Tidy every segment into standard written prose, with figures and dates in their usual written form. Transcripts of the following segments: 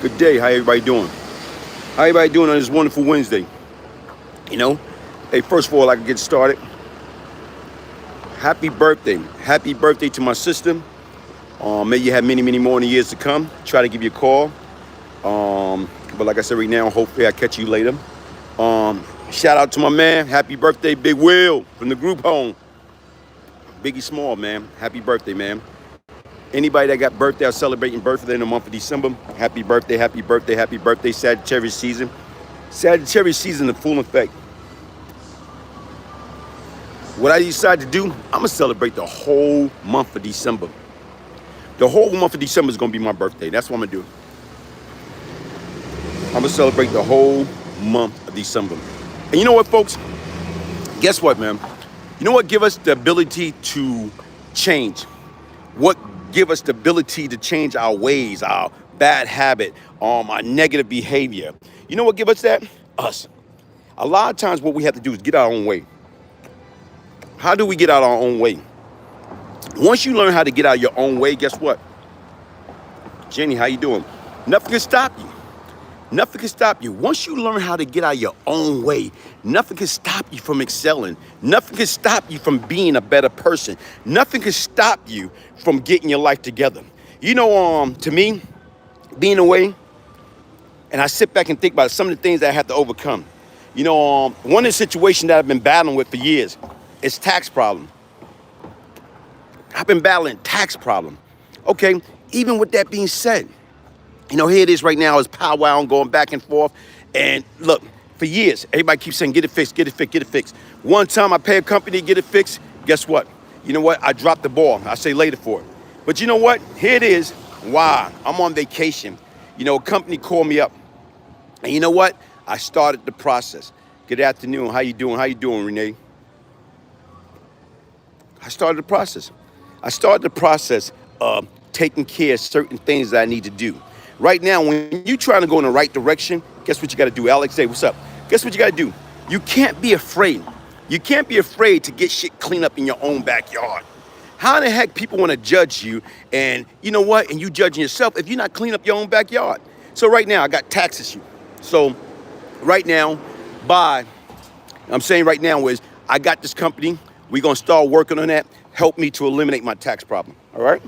Good day. How everybody doing? How everybody doing on this wonderful Wednesday? You know, hey, first of all, I can get started. Happy birthday. Happy birthday to my sister. May you have many, many more in the years to come. Try to give you a call. But like I said right now, hopefully I'll catch you later. Shout out to my man. Happy birthday, Big Will from the group home. Biggie Small, man. Happy birthday, man. Anybody that got birthday or celebrating birthday in the month of December, happy birthday, happy birthday, happy birthday. Sagittarius season. Sagittarius season in full effect. What I decide to do, I'm going to celebrate the whole month of December. The whole month of December is going to be my birthday. That's what I'm going to do. I'm going to celebrate the whole month of December. And you know what, folks? Guess what, man? You know what give us the ability to change? What give us the ability to change our ways, our bad habit, our negative behavior? You know what give us that? Us. A lot of times what we have to do is get our own way. How do we get out our own way? Once you learn how to get out your own way, guess what? Jenny, how you doing? Nothing can stop you. Nothing can stop you. Once you learn how to get out your own way, nothing can stop you from excelling. Nothing can stop you from being a better person. Nothing can stop you from getting your life together. You know, to me, being away, and I sit back and think about some of the things that I have to overcome. You know, one of the situations that I've been battling with for years is tax problem. I've been battling tax problem. Okay, even with that being said, you know, here it is right now, it's powwow and going back and forth. And look, for years, everybody keeps saying, get it fixed, get it fixed, get it fixed. One time I pay a company to get it fixed, guess what? You know what? I dropped the ball. I say later for it. But you know what? Here it is. Wow, I'm on vacation. You know, a company called me up. And you know what? I started the process. Good afternoon. How you doing? How you doing, Renee? I started the process. I started the process of taking care of certain things that I need to do. Right now, when you're trying to go in the right direction, guess what you got to do? Alex, hey, what's up? Guess what you got to do? You can't be afraid. You can't be afraid to get shit cleaned up in your own backyard. How in the heck people want to judge you and you know what? And you judging yourself if you're not cleaning up your own backyard. So right now, I got tax issue. So right now, I'm saying right now is I got this company. We're going to start working on that. Help me to eliminate my tax problem. All right?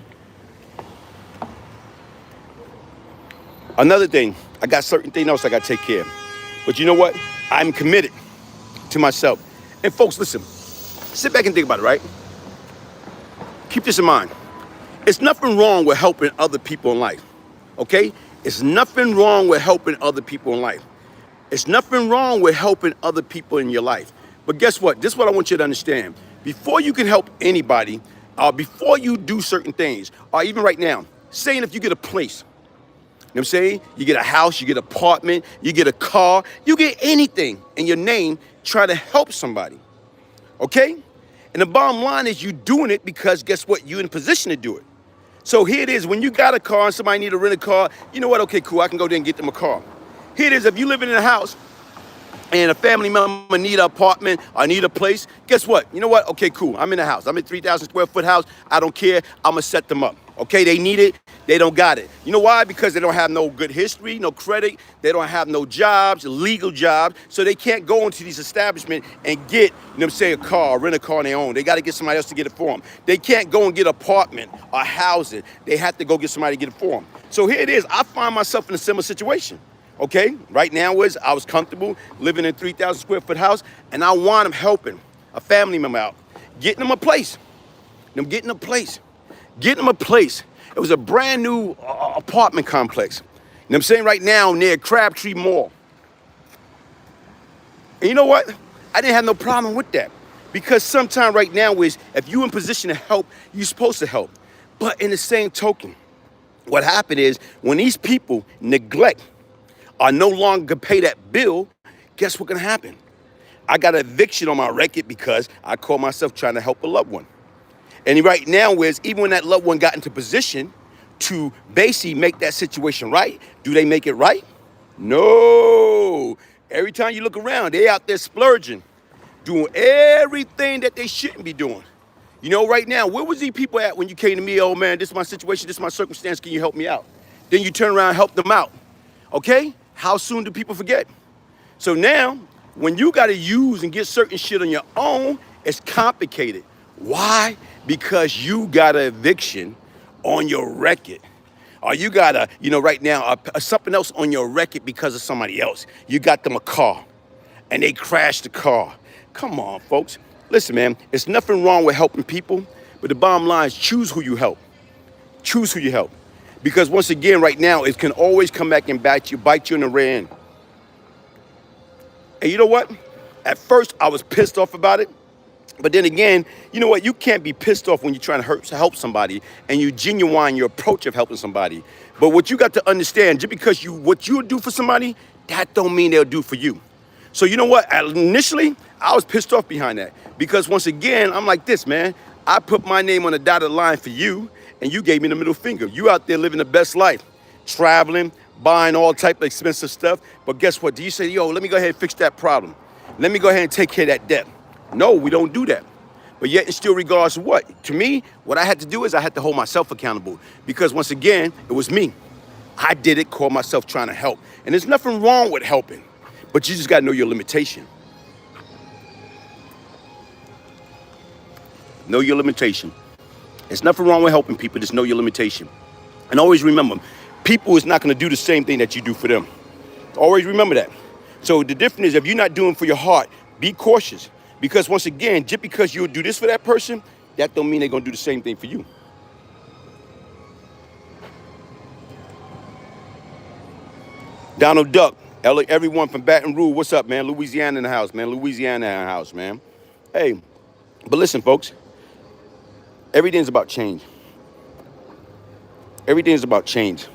Another thing, I got certain things else I got to take care of. But you know what? I'm committed to myself. And folks, listen, sit back and think about it, right? Keep this in mind. It's nothing wrong with helping other people in life, okay? It's nothing wrong with helping other people in life. It's nothing wrong with helping other people in your life. But guess what? This is what I want you to understand. Before you can help anybody, before you do certain things, or even right now, saying if you get a place, you know what I'm saying? You get a house, you get an apartment, you get a car, you get anything in your name, try to help somebody, okay? And the bottom line is you doing it because guess what? You're in a position to do it. So here it is, when you got a car and somebody need to rent a car, you know what? Okay, cool, I can go there and get them a car. Here it is, if you living in a house and a family member need an apartment or need a place, guess what? You know what? Okay, cool, I'm in a house. I'm in a 3,000 square foot house. I don't care, I'm gonna set them up. Okay, they need it, they don't got it. You know why? Because they don't have no good history, no credit, they don't have no jobs, legal jobs, so they can't go into these establishments and get, you know what I'm saying, a car, rent a car on their own. They gotta get somebody else to get it for them. They can't go and get an apartment or housing. They have to go get somebody to get it for them. So here it is, I find myself in a similar situation. Okay, right now I was comfortable living in a 3,000 square foot house and I want them helping a family member out, getting them a place. Getting them a place. It was a brand new apartment complex. You know what I'm saying? Right now near Crabtree Mall. And you know what? I didn't have no problem with that. Because sometime right now is if you're in position to help, you're supposed to help. But in the same token, what happened is when these people neglect or no longer pay that bill, guess what's gonna happen? I got an eviction on my record because I call myself trying to help a loved one. And right now is even when that loved one got into position to basically make that situation right, do they make it right? No. Every time you look around, they out there splurging, doing everything that they shouldn't be doing. You know, right now, where was these people at when you came to me, oh man, this is my situation, this is my circumstance, can you help me out? Then you turn around and help them out. Okay? How soon do people forget? So now, when you got to use and get certain shit on your own, it's complicated. Why? Because you got an eviction on your record. Or you got a, right now, something else on your record because of somebody else. You got them a car, and they crashed the car. Come on, folks. Listen, man, it's nothing wrong with helping people, but the bottom line is choose who you help. Choose who you help. Because once again, right now, it can always come back and bite you in the rear end. And you know what? At first, I was pissed off about it. But then again, you know what? You can't be pissed off when you're trying to help somebody and you genuine your approach of helping somebody. But what you got to understand, just because what you do for somebody, that don't mean they'll do for you. So you know what? Initially, I was pissed off behind that. Because once again, I'm like this, man. I put my name on the dotted line for you, and you gave me the middle finger. You out there living the best life, traveling, buying all type of expensive stuff. But guess what? Do you say, yo, let me go ahead and fix that problem? Let me go ahead and take care of that debt. No, we don't do that. But yet, in still regards to what? To me, what I had to do is I had to hold myself accountable. Because once again, it was me. I did it, called myself trying to help. And there's nothing wrong with helping. But you just got to know your limitation. Know your limitation. There's nothing wrong with helping people. Just know your limitation. And always remember, people is not going to do the same thing that you do for them. Always remember that. So the difference is if you're not doing for your heart, be cautious. Because once again, just because you'll do this for that person, that don't mean they're going to do the same thing for you. Donald Duck, everyone from Baton Rouge, what's up, man? Louisiana in the house, man. Louisiana in the house, man. Hey, but listen, folks. Everything's about change. Everything's about change.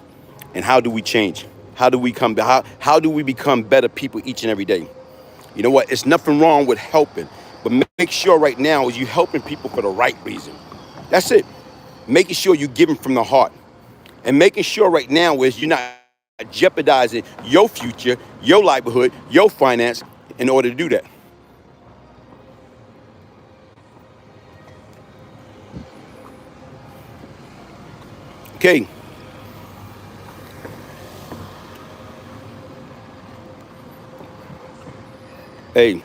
And how do we change? How do we become better people each and every day? You know what? It's nothing wrong with helping. But make sure right now is you helping people for the right reason. That's it. Making sure you're giving from the heart. And making sure right now is you're not jeopardizing your future, your livelihood, your finance in order to do that. Okay. Hey.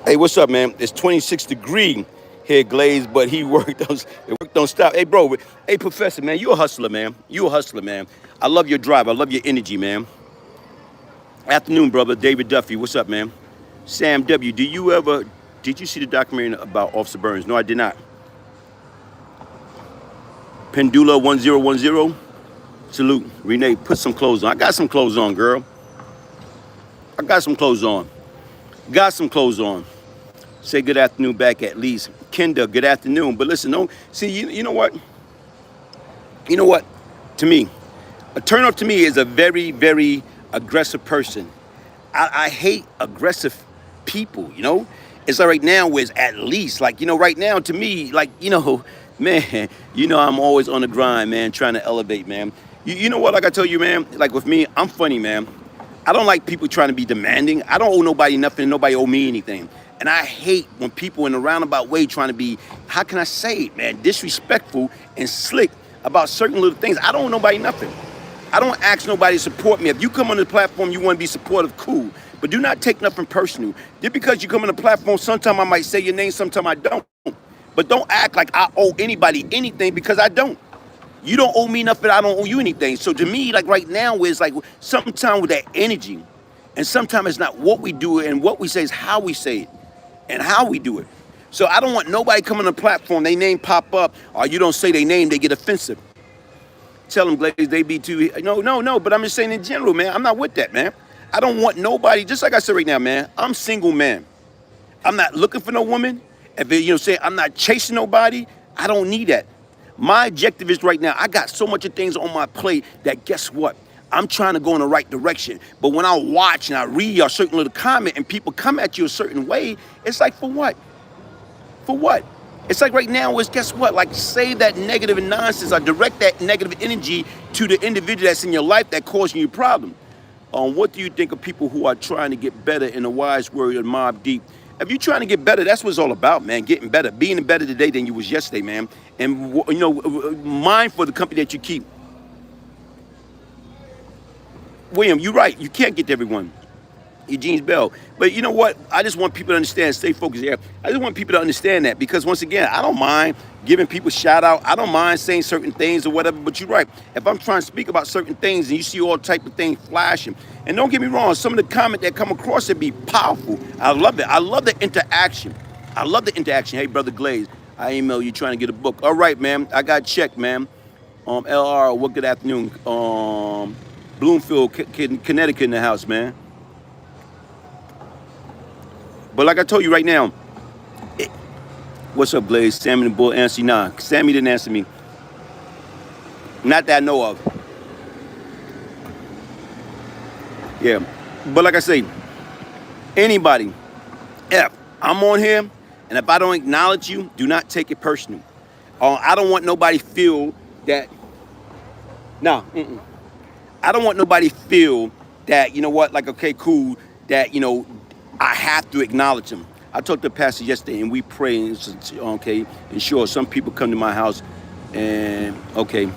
Hey, what's up, man? It's 26 degrees here, Glaze, but the work don't stop. Hey, bro. Hey, Professor, man, you a hustler, man. You a hustler, man. I love your drive. I love your energy, man. Afternoon, brother. David Duffy, what's up, man? Sam W., did you see the documentary about Officer Burns? No, I did not. Pendula 1010, salute. Renee, put some clothes on. I got some clothes on, girl. I got some clothes on. Got some clothes on. Say good afternoon back at least. Kenda, good afternoon. But listen, you know what? You know what? To me, a turn off to me is a very, very aggressive person. I hate aggressive people, you know? It's like right now is at least, like, you know, right now to me, like, you know, man, you know, I'm always on the grind, man, trying to elevate, man. You know what, like I tell you, man, like with me, I'm funny, man. I don't like people trying to be demanding. I don't owe nobody nothing, nobody owe me anything. And I hate when people in a roundabout way trying to be, how can I say it, man, disrespectful and slick about certain little things. I don't owe nobody nothing. I don't ask nobody to support me. If you come on the platform, you want to be supportive, cool. But do not take nothing personal. Just because you come on the platform, sometimes I might say your name, sometimes I don't. But don't act like I owe anybody anything because I don't. You don't owe me nothing, I don't owe you anything. So to me, like right now, is like sometimes with that energy, and sometimes it's not what we do and what we say, is how we say it and how we do it. So I don't want nobody coming on the platform, they name pop up, or you don't say their name, they get offensive. Tell them, Glaze, they be too, no, but I'm just saying in general, man, I'm not with that, man. I don't want nobody, just like I said right now, man, I'm single man. I'm not looking for no woman. If say I'm not chasing nobody, I don't need that. My objective is right now, I got so much of things on my plate that guess what? I'm trying to go in the right direction. But when I watch and I read a certain little comment and people come at you a certain way, it's like, for what? For what? It's like right now is, guess what? Like, save that negative nonsense or direct that negative energy to the individual that's in your life that causing you a problem. What do you think of people who are trying to get better in the wise word of Mobb Deep? If you're trying to get better, that's what it's all about, man. Getting better, being better today than you was yesterday, man. And mindful of the company that you keep. William, you're right. You can't get to everyone. Eugene's Bell. But you know what? I just want people to understand, stay focused here. I just want people to understand that because once again, I don't mind giving people shout out. I don't mind saying certain things or whatever, but you're right. If I'm trying to speak about certain things and you see all type of things flashing, and don't get me wrong, some of the comment that come across it be powerful. I love it. I love the interaction. I love the interaction. Hey, Brother Glaze, I email you trying to get a book. All right, man. I got checked, man. LR, what good afternoon. Bloomfield, Connecticut in the house, man. But like I told you right now, what's up, Glaze? Sammy the Bull answer you. Nah, Sammy didn't answer me. Not that I know of. Yeah. But like I say, anybody, if I'm on here, and if I don't acknowledge you, do not take it personal. I don't want nobody feel that, I don't want nobody feel that, you know what, like, okay, cool, that, you know, I have to acknowledge them. I talked to the pastor yesterday, and we pray, okay, and sure, some people come to my house, and, okay,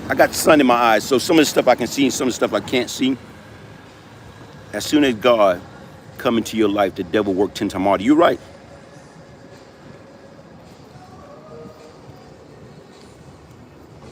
I got the sun in my eyes, so some of the stuff I can see and some of the stuff I can't see. As soon as God come into your life, the devil worked 10 times harder. You're right.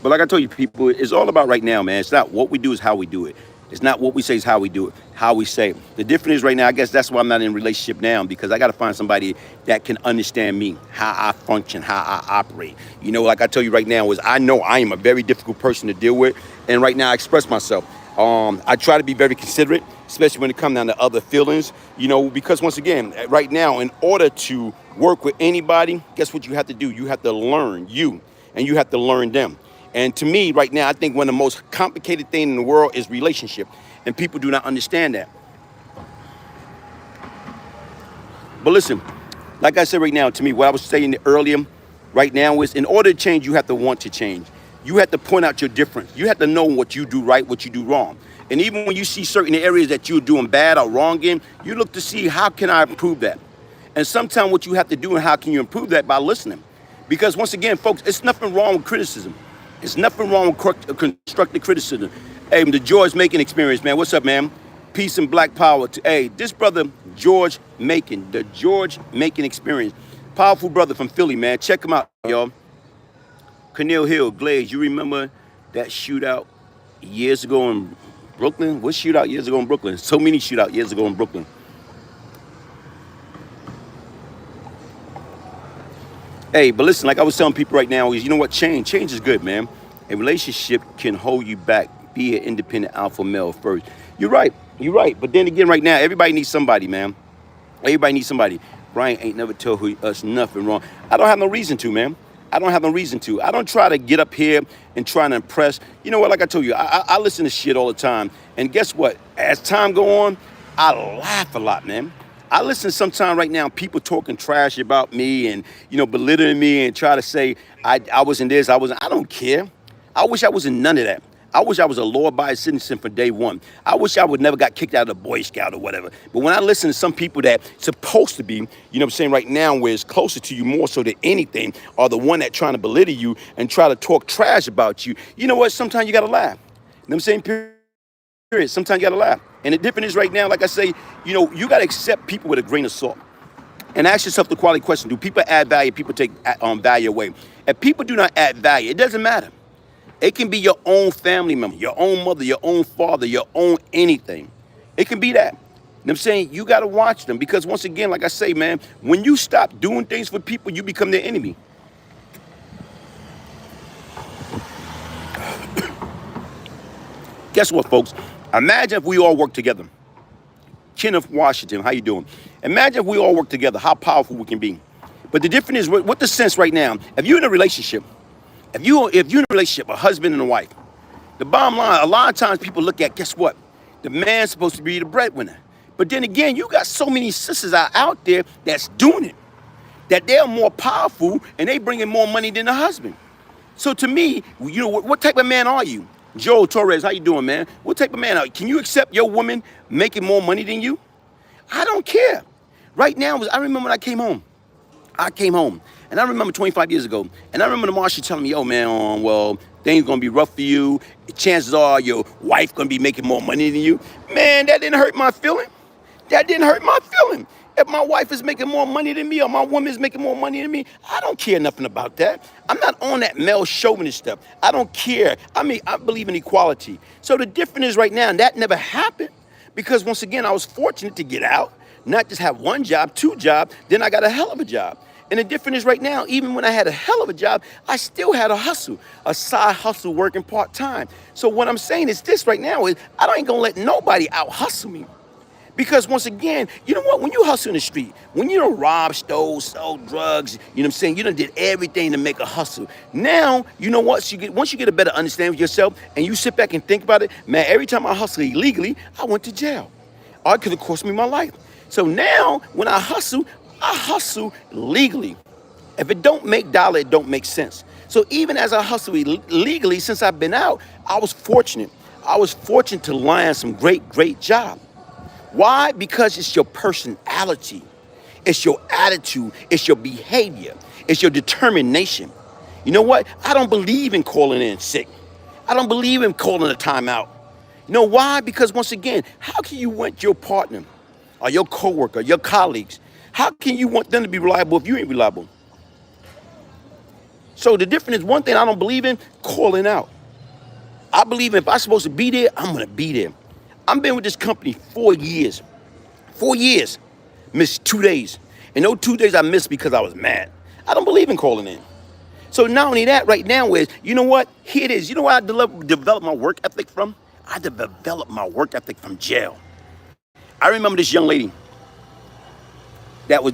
But like I told you, people, it's all about right now, man. It's not what we do, it's how we do it. It's not what we say, it's how we do it, how we say it. The difference is right now, I guess that's why I'm not in a relationship now, because I got to find somebody that can understand me, how I function, how I operate. You know, like I tell you right now, is I know I am a very difficult person to deal with, and right now I express myself. I try to be very considerate, especially when it comes down to other feelings, you know, because once again, right now, in order to work with anybody, guess what you have to do? You have to learn you, and you have to learn them. And to me, right now, I think one of the most complicated things in the world is relationship. And people do not understand that. But listen, like I said right now, to me, what I was saying earlier, right now is in order to change, you have to want to change. You have to point out your difference. You have to know what you do right, what you do wrong. And even when you see certain areas that you're doing bad or wrong in, you look to see how can I improve that? And sometimes what you have to do and how can you improve that by listening. Because once again, folks, it's nothing wrong with criticism. There's nothing wrong with constructive criticism. Hey, the George Macon experience, man. What's up, man? Peace and black power. Hey, this brother, George Macon, the George Macon experience. Powerful brother from Philly, man. Check him out, y'all. Cornell Hill, Glaze, you remember that shootout years ago in Brooklyn? What shootout years ago in Brooklyn? So many shootouts years ago in Brooklyn. Hey, but listen, like I was telling people right now, is you know what? Change is good, man. A relationship can hold you back. Be an independent alpha male first. You're right. But then again, right now, everybody needs somebody, man. Everybody needs somebody. Brian ain't never told us nothing wrong. I don't have no reason to, man. I don't have no reason to. I don't try to get up here and try to impress. You know what? Like I told you, I listen to shit all the time. And guess what? As time go on, I laugh a lot, man. I listen sometime right now, people talking trash about me and, you know, belittling me and try to say I wasn't this, I don't care. I wish I wasn't none of that. I wish I was a law-abiding citizen from day one. I wish I would never got kicked out of the Boy Scout or whatever. But when I listen to some people that supposed to be, you know what I'm saying, right now, where it's closer to you more so than anything, are the one that trying to belittle you and try to talk trash about you, you know what, sometimes you got to laugh. You know what I'm saying, period. Sometimes you got to laugh. And the difference is right now, like I say, you know, you got to accept people with a grain of salt. And ask yourself the quality question. Do people add value? People take value away. If people do not add value, it doesn't matter. It can be your own family member, your own mother, your own father, your own anything. It can be that. You know what I'm saying? You got to watch them because once again, like I say, man, when you stop doing things for people, you become their enemy. Guess what, folks? Imagine if we all work together. Kenneth Washington, how you doing? Imagine if we all work together, how powerful we can be. But the difference is, what the sense right now, if you're in a relationship, if you're in a relationship, a husband and a wife, the bottom line, a lot of times people look at, guess what? The man's supposed to be the breadwinner. But then again, you got so many sisters out there that's doing it, that they're more powerful and they bring in more money than the husband. So to me, you know, what type of man are you? Joe Torres, how you doing, man? What type of man are you? Can you accept your woman making more money than you? I don't care. Right now, I remember when I came home. And I remember 25 years ago, and I remember the marshal telling me, yo, man, well, things gonna be rough for you. Chances are your wife gonna be making more money than you. Man, that didn't hurt my feeling. That didn't hurt my feeling. If my wife is making more money than me or my woman is making more money than me, I don't care nothing about that. I'm not on that male chauvinist stuff. I don't care. I mean, I believe in equality. So the difference is right now, and that never happened because once again, I was fortunate to get out, not just have one job, two jobs, then I got a hell of a job. And the difference is right now, even when I had a hell of a job, I still had a hustle, a side hustle working part-time. So what I'm saying is this right now is I ain't gonna let nobody out hustle me. Because once again, you know what? When you hustle in the street, when you don't rob, stole, sell drugs, you know what I'm saying? You done did everything to make a hustle. Now, you know what? Once you get a better understanding of yourself and you sit back and think about it, man, every time I hustle illegally, I went to jail. Or it could have cost me my life. So now, when I hustle legally. If it don't make dollar, it don't make sense. So even as I hustle legally, since I've been out, I was fortunate. I was fortunate to land some great job. Why? Because it's your personality. It's your attitude. It's your behavior. It's your determination. You know what? I don't believe in calling in sick. I don't believe in calling a timeout. You know why? Because once again, how can you want your partner or your coworker, your colleagues, how can you want them to be reliable if you ain't reliable? So the difference is one thing I don't believe in, calling out. I believe if I'm supposed to be there, I'm going to be there. I've been with this company 4 years. 4 years. Missed 2 days. And those 2 days I missed because I was mad. I don't believe in calling in. So not only that, right now is, you know what? Here it is. You know where I developed my work ethic from? I developed my work ethic from jail. I remember this young lady that I was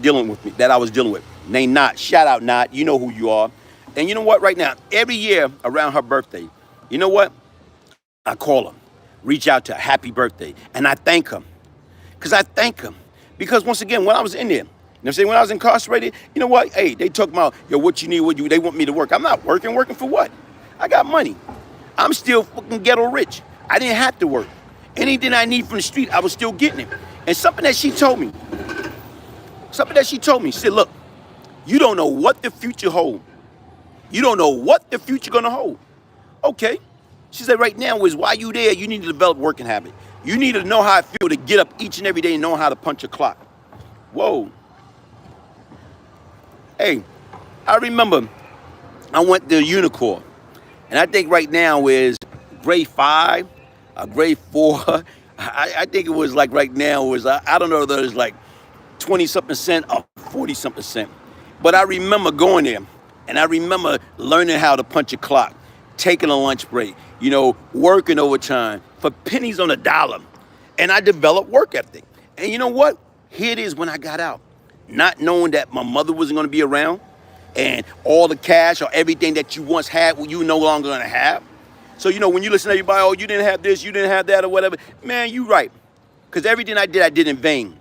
dealing with, named Not. Shout out, Not. You know who you are. And you know what? Right now, every year around her birthday, you know what? I call her, reach out to her, happy birthday. And I thank her. Because once again, when I was in there, you know what I'm saying? When I was incarcerated, you know what? Hey, they talk about, yo, what you need, they want me to work. I'm not working for what? I got money. I'm still fucking ghetto rich. I didn't have to work. Anything I need from the street, I was still getting it. And something that she told me, she said, look, you don't know what the future holds. You don't know what the future gonna hold. Okay. She said right now is while you there, you need to develop working habit. You need to know how it feels to get up each and every day and know how to punch a clock. Whoa. Hey, I remember I went to Unicorn. And I think right now is grade 5, grade 4. I think it was like right now was, I don't know whether it's like 20-something cent or 40-something cent. But I remember going there and I remember learning how to punch a clock, taking a lunch break, you know, working overtime for pennies on a dollar. And I developed work ethic. And you know what? Here it is when I got out, not knowing that my mother wasn't going to be around and all the cash or everything that you once had, you no longer going to have. So, you know, when you listen to everybody, oh, you didn't have this, you didn't have that or whatever, man, you right. Because everything I did in vain.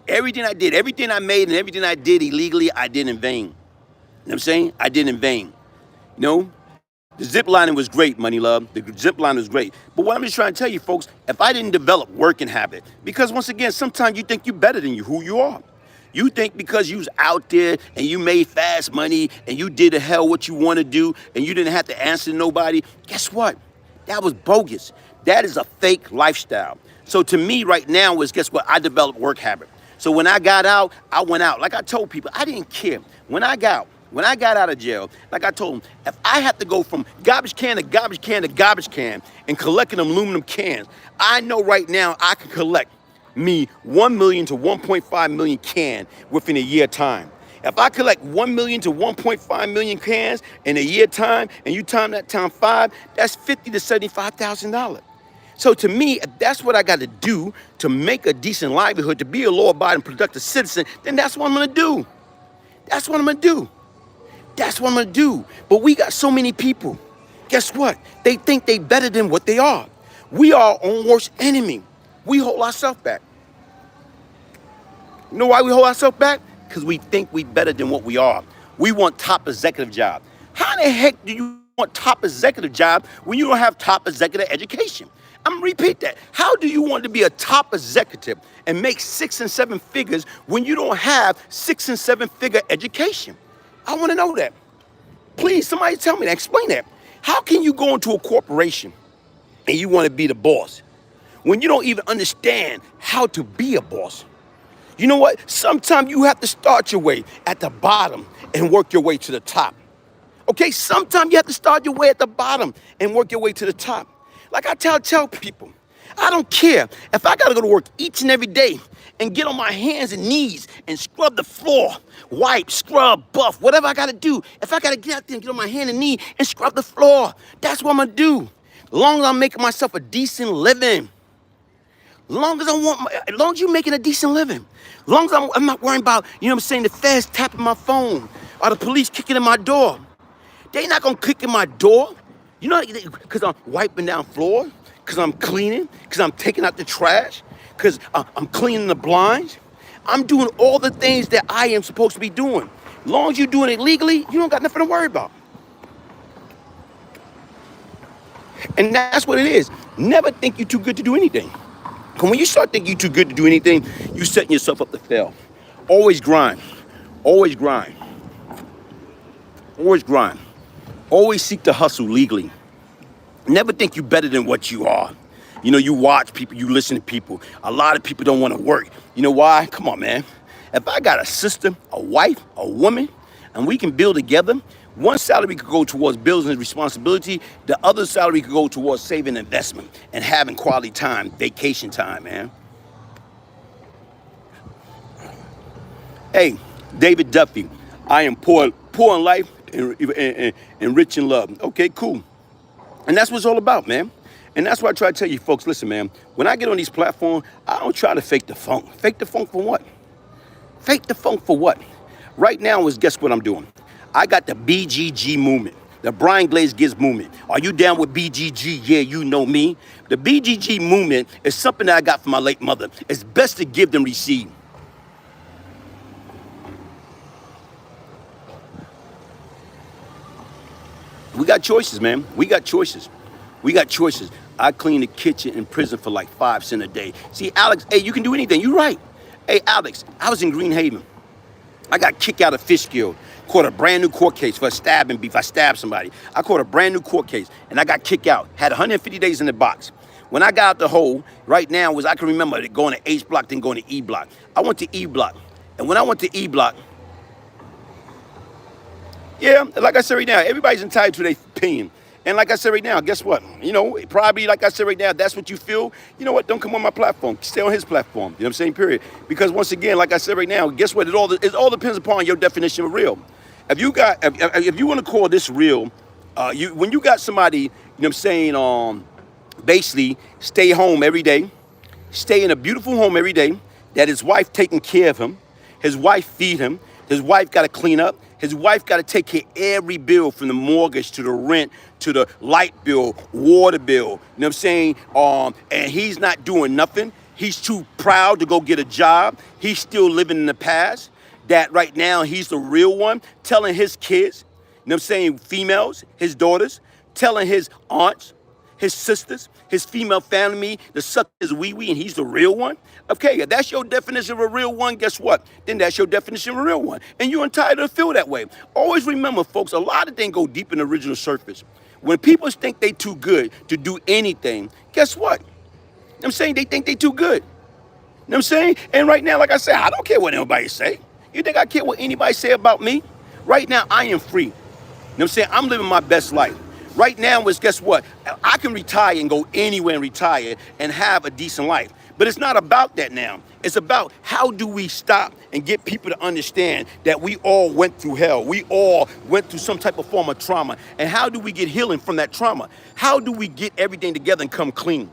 Everything I did, everything I made and everything I did illegally, I did in vain. You know what I'm saying? I did in vain. You know, the zip lining was great, Money Love. The zip line was great. But what I'm just trying to tell you, folks, if I didn't develop working habit, because once again, sometimes you think you're better than who you are. You think because you was out there and you made fast money and you did the hell what you want to do and you didn't have to answer to nobody, guess what? That was bogus. That is a fake lifestyle. So to me right now is, guess what? I developed work habit. So when I got out, I went out. Like I told people, I didn't care. When I got out of jail, like I told them, if I have to go from garbage can to garbage can to garbage can and collecting aluminum cans, I know right now I can collect me 1 million to 1.5 million cans within a year time. If I collect 1 million to 1.5 million cans in a year time, and you time that time 5, that's $50,000 to $75,000. So to me, if that's what I got to do to make a decent livelihood, to be a law-abiding, productive citizen, then that's what I'm going to do. That's what I'm going to do. That's what I'm going to do. But we got so many people. Guess what? They think they better than what they are. We are our own worst enemy. We hold ourselves back. You know why we hold ourselves back? Because we think we better than what we are. We want top executive job. How the heck do you top executive job when you don't have top executive education? I'm gonna repeat that. How do you want to be a top executive and make 6 and 7 figures when you don't have 6 and 7 figure education? I want to know that. Please, somebody tell me that. Explain that. How can you go into a corporation and you want to be the boss when you don't even understand how to be a boss? You know what? Sometimes you have to start your way at the bottom and work your way to the top. Okay, sometimes you have to start your way at the bottom and work your way to the top. Like I tell people, I don't care if I gotta go to work each and every day and get on my hands and knees and scrub the floor, wipe, scrub, buff, whatever I gotta do. If I gotta get out there and get on my hand and knee and scrub the floor, that's what I'm gonna do. As long as I'm making myself a decent living. As long as you're making a decent living. As long as I'm not worrying about, you know what I'm saying, the feds tapping my phone or the police kicking in my door. They not gonna kick in my door. You know, because I'm wiping down floor, because I'm cleaning, because I'm taking out the trash, because I'm cleaning the blinds. I'm doing all the things that I am supposed to be doing. As long as you're doing it legally, you don't got nothing to worry about. And that's what it is. Never think you're too good to do anything. Because when you start thinking you're too good to do anything, you're setting yourself up to fail. Always grind. Always grind. Always grind. Always seek to hustle legally. Never think you're better than what you are. You know, you watch people, you listen to people. A lot of people don't want to work. You know why? Come on, man. If I got a sister, a wife, a woman, and we can build together, one salary could go towards bills and responsibility. The other salary could go towards saving investment and having quality time, vacation time, man. Hey, David Duffy, I am poor in life and rich in love. Okay, cool. And that's what it's all about, man. And that's why I try to tell you folks, listen, man, when I get on these platforms, I don't try to fake the funk. Fake the funk for what? Fake the funk for what? Right now is, guess what I'm doing? I got the BGG movement, the Brian Glaze Gibbs movement. Are you down with BGG? Yeah, you know me. The BGG movement is something that I got from my late mother. It's best to give than receive. We got choices, man. We got choices. We got choices. I clean the kitchen in prison for like 5 cents a day. See, Alex, hey, you can do anything. You're right. Hey, Alex, I was in Green Haven. I got kicked out of Fishkill. Caught a brand new court case for a stabbing beef. I stabbed somebody. I caught a brand new court case, and I got kicked out. Had 150 days in the box. When I got out the hole, right now, I can remember going to H block, then going to E block. I went to E block. And when I went to E block, yeah, like I said right now, everybody's entitled to their opinion. And like I said right now, guess what? You know, probably like I said right now, that's what you feel. You know what? Don't come on my platform. Stay on his platform. You know what I'm saying? Period. Because once again, like I said right now, guess what? It all depends upon your definition of real. If you want to call this real, when you got somebody, you know what I'm saying, basically stay home every day, stay in a beautiful home every day, that his wife taking care of him, his wife feed him, his wife got to clean up, his wife got to take care of every bill from the mortgage to the rent to the light bill, water bill, you know what I'm saying? And he's not doing nothing. He's too proud to go get a job. He's still living in the past. That right now he's the real one, telling his kids, you know what I'm saying, females, his daughters, telling his aunts, his sisters, his female family to suck his wee-wee, and he's the real one? Okay, if that's your definition of a real one, guess what? Then that's your definition of a real one. And you're entitled to feel that way. Always remember, folks, a lot of things go deep in the original surface. When people think they too good to do anything, guess what? You know what I'm saying? They think they too good. You know what I'm saying? And right now, like I said, I don't care what anybody say. You think I care what anybody say about me? Right now, I am free. You know what I'm saying? I'm living my best life. Right now is, guess what? I can retire and go anywhere and retire and have a decent life. But it's not about that now. It's about how do we stop and get people to understand that we all went through hell. We all went through some type of form of trauma. And how do we get healing from that trauma? How do we get everything together and come clean?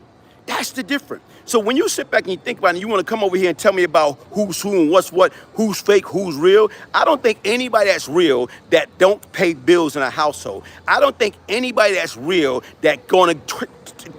That's the difference. So when you sit back and you think about it, and you want to come over here and tell me about who's who and what's what, who's fake, who's real, I don't think anybody that's real that don't pay bills in a household. I don't think anybody that's real that going to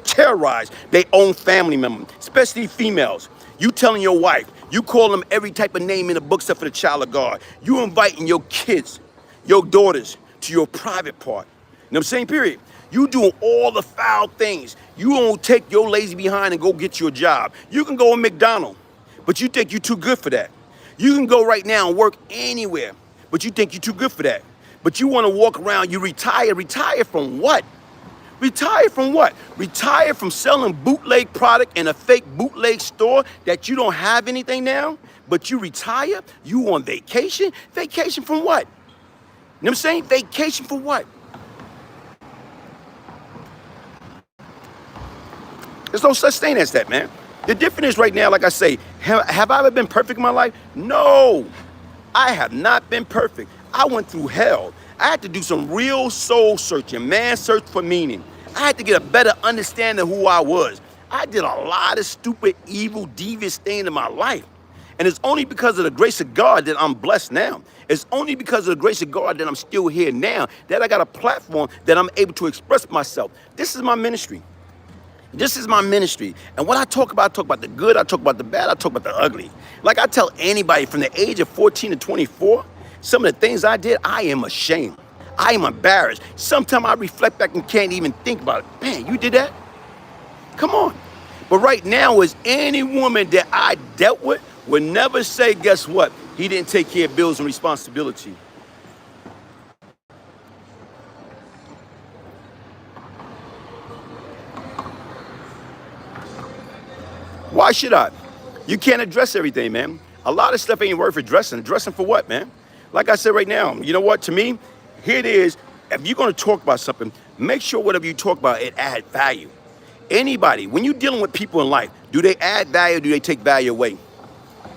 terrorize their own family member, especially females. You telling your wife, you call them every type of name in the book except for the child of God. You inviting your kids, your daughters to your private part. what I'm saying? Period. You doing all the foul things. You don't take your lazy behind and go get you a job. You can go to McDonald's, but you think you're too good for that. You can go right now and work anywhere, but you think you're too good for that. But you want to walk around, you retire. Retire from what? Retire from what? Retire from selling bootleg product in a fake bootleg store that you don't have anything now, but you retire? You on vacation? Vacation from what? You know what I'm saying? Vacation for what? There's no such thing as that, man. The difference is right now, like I say, have I ever been perfect in my life? No, I have not been perfect. I went through hell. I had to do some real soul searching, man, search for meaning. I had to get a better understanding of who I was. I did a lot of stupid, evil, devious things in my life. And it's only because of the grace of God that I'm blessed now. It's only because of the grace of God that I'm still here now, that I got a platform that I'm able to express myself. This is my ministry. This is my ministry. And what I talk about the good, I talk about the bad, I talk about the ugly. Like I tell anybody from the age of 14 to 24, some of the things I did, I am ashamed. I am embarrassed. Sometimes I reflect back and can't even think about it. Man, you did that? Come on. But right now, is any woman that I dealt with would never say, guess what? He didn't take care of bills and responsibility. Why should I? You can't address everything, man. A lot of stuff ain't worth addressing. Addressing for what, man? Like I said right now, you know what? To me, here it is. If you're going to talk about something, make sure whatever you talk about, it add value. Anybody, when you're dealing with people in life, do they add value or do they take value away?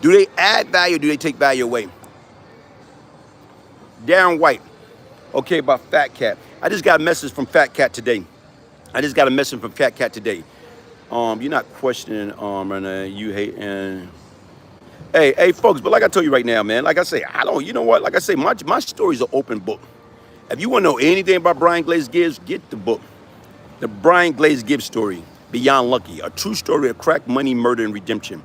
Do they add value or do they take value away? Darren White. Okay, about Fat Cat. I just got a message from Fat Cat today. You're not questioning, and you hate, and hey, folks, but like I told you right now, man, like I say, you know what? Like I say, my story's an open book. If you want to know anything about Brian Glaze Gibbs, get the book. The Brian Glaze Gibbs story, Beyond Lucky, a true story of crack, money, murder, and redemption.